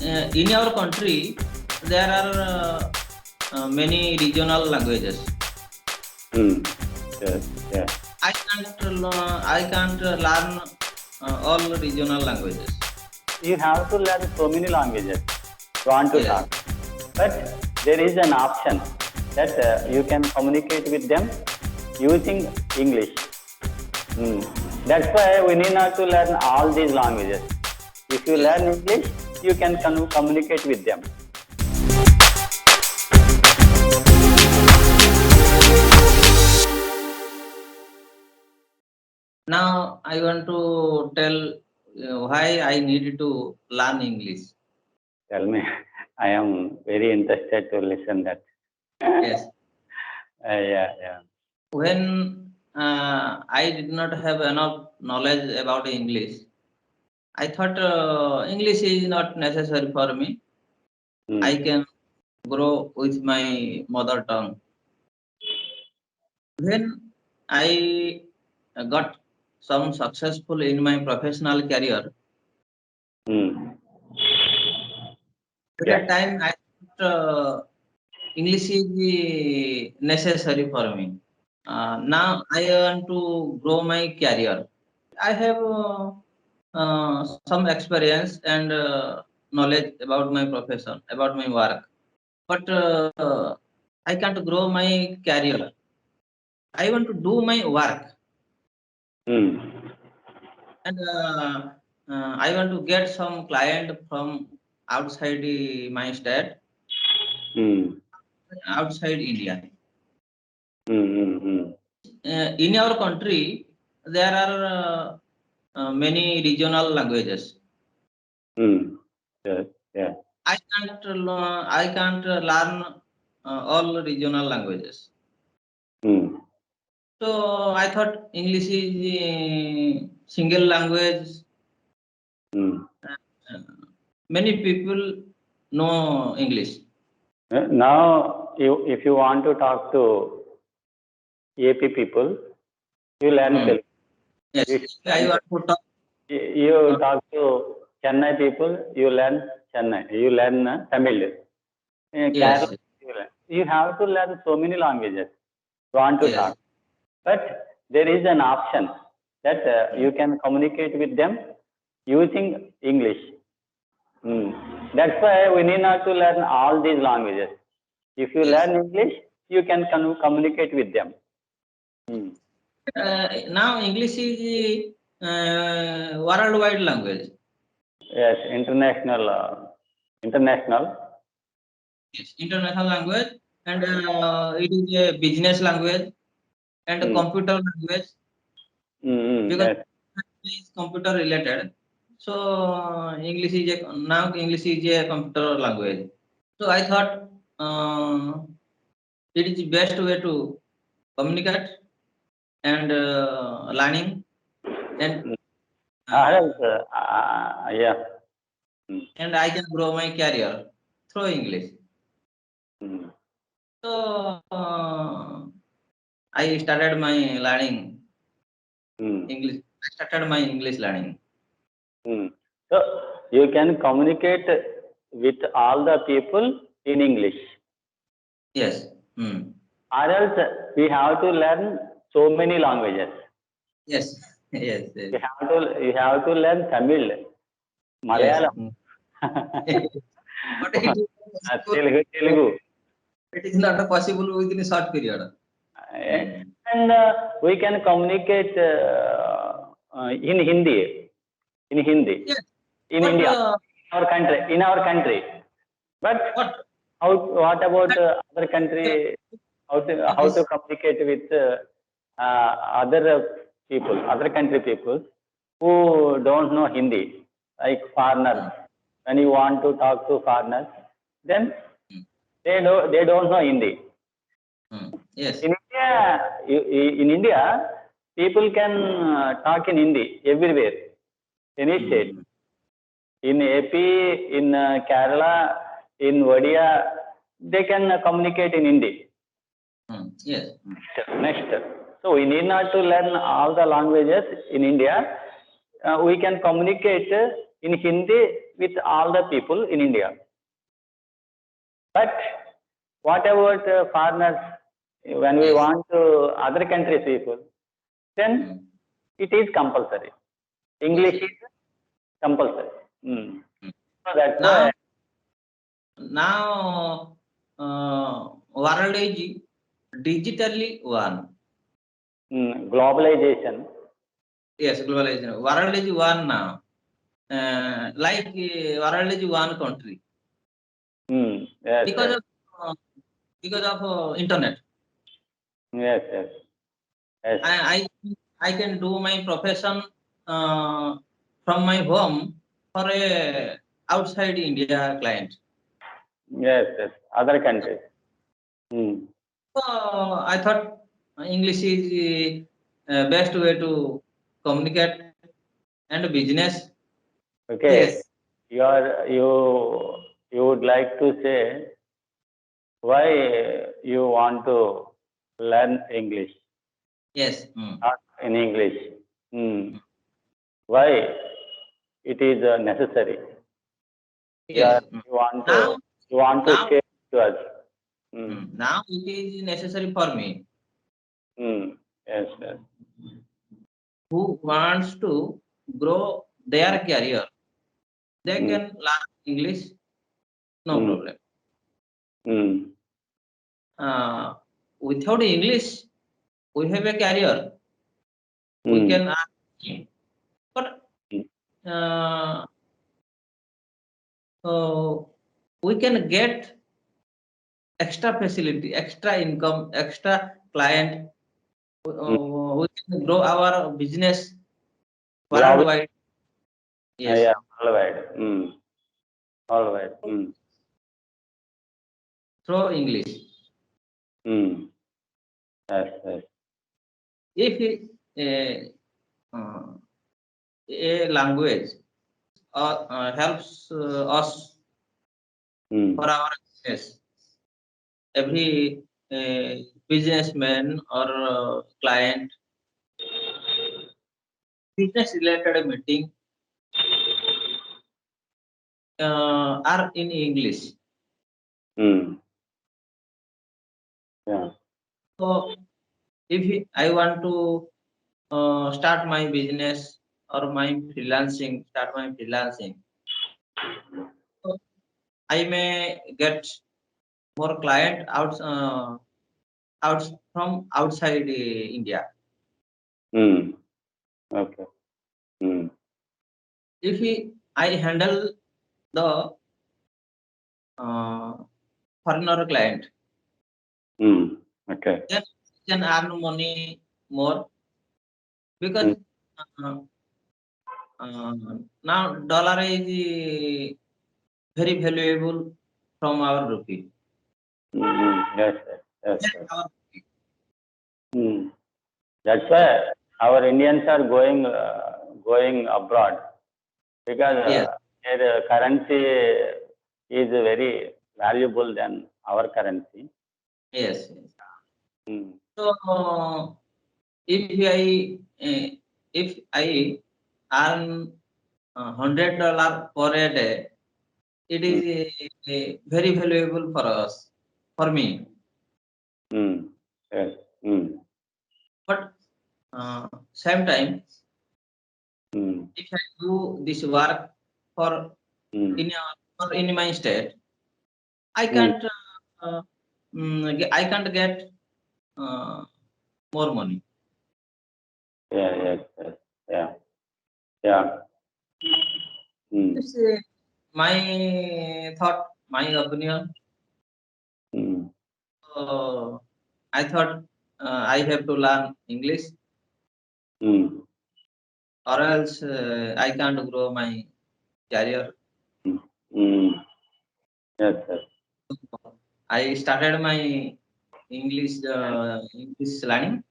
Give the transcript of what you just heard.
In our country, there are many regional languages. Yes, yeah. I can't learn all regional languages. You have to learn so many languages. Want to Yes. talk, but there is an option that you can communicate with them using English. That's why we need not to learn all these languages. If you learn English, you can communicate with them. Now I want to tell why I need to learn English. Tell me. I am very interested to listen that. Yes. Yeah. When I did not have enough knowledge about English, I thought English is not necessary for me. I can grow with my mother tongue. When I got some successful in my professional career, at that time I thought English is necessary for me. Now I want to grow my career. I have some experience and knowledge about my profession, about my work, but I can't grow my career. I want to do my work, and I want to get some client from outside my state, outside India. In our country, there are many regional languages. Yes, yeah. I can't learn all regional languages. So I thought English is a single language. Many people know English. Now, if you want to talk to AP people, you learn Telugu. Yes, I want to talk. You talk to Chennai people, you learn Chennai. You learn Tamil. Yes. Kerala, you have to learn so many languages. Want to talk, but there is an option that you can communicate with them using English. That's why we need not to learn all these languages. If you learn English, you can communicate with them. Now English is worldwide language. Yes, international. Yes, international language, and it is a business language and a computer language, because Yes. it is computer related. So English is a computer language. So I thought it is the best way to communicate and learning and Yeah. and I can grow my career through English. So I started my learning English. I started my English learning. So you can communicate with all the people in English. Yes. Or else we have to learn so many languages. Yes. Yes. You have to learn Tamil, Malayalam, But it is Telugu. it is not possible within a short period. And we can communicate in Hindi. Yes. In But India, in our country. But what about other country? How to communicate with other country people who don't know Hindi, like foreigners. When you want to talk to foreigners, then they don't know Hindi. Yes. In India, people can talk in Hindi everywhere, any state. In AP, in Kerala, in Odia, they can communicate in Hindi. Yes. Next. So we need not to learn all the languages in India. We can communicate in Hindi with all the people in India. But what about foreigners? When we Yes. want to other countries people, then it is compulsory. English Yes. is compulsory. Mm. So that's Now, why. now world is digitally one. Globalization. Yes, globalization. World is one now. Like world is one country Yes, because yes, of because of internet. yes, yes, yes, I can do my profession from my home for a outside India client. yes, yes. Other countries. So I thought English is best way to communicate and business. Okay. Yes, You would like to say why you want to learn English, yes, not in English. Why it is necessary? Yeah, yes. Now, you want to now, share to us. now it is necessary for me Yes, yes. who wants to grow their career. They Mm, can learn English, no mm, problem. mm, Without English, we have a career. We mm, can earn, but mm, uh, we can get extra facility, extra income, extra client. mm. We can grow our business Global, worldwide. Yes, yeah, worldwide. Worldwide. through English. Mm. Yes, yes. If a language helps us for Mm, our business, every businessman or client, business related meeting are in English. mm. Yeah. So if I want to start my business or start my freelancing, so I may get more client out from outside India. Mm. Okay. Mm. If I handle the uh, foreigner client, Mm. Okay. then I can earn money more because Mm. uh, now dollar is very valuable from our rupee. Yes, yes, yes, Yes, yes. our Mm. That's why our Indians are going abroad because yes, their currency is very valuable than our currency. yes, yes. Mm. So if I if I earn $100 per a day, it Mm. is very valuable for us, for me. Mm. Yes. Mm. But same time, Mm. if I do this work for Mm. in in my state, I Mm. can't I can't get uh, more money. Yeah, yes, yes, yeah, yeah. Mm. It's my thought, my opinion. Mm. I thought I have to learn English, Mm. or else I can't grow my career. Mm. Mm. Yes, yes. I started my English learning.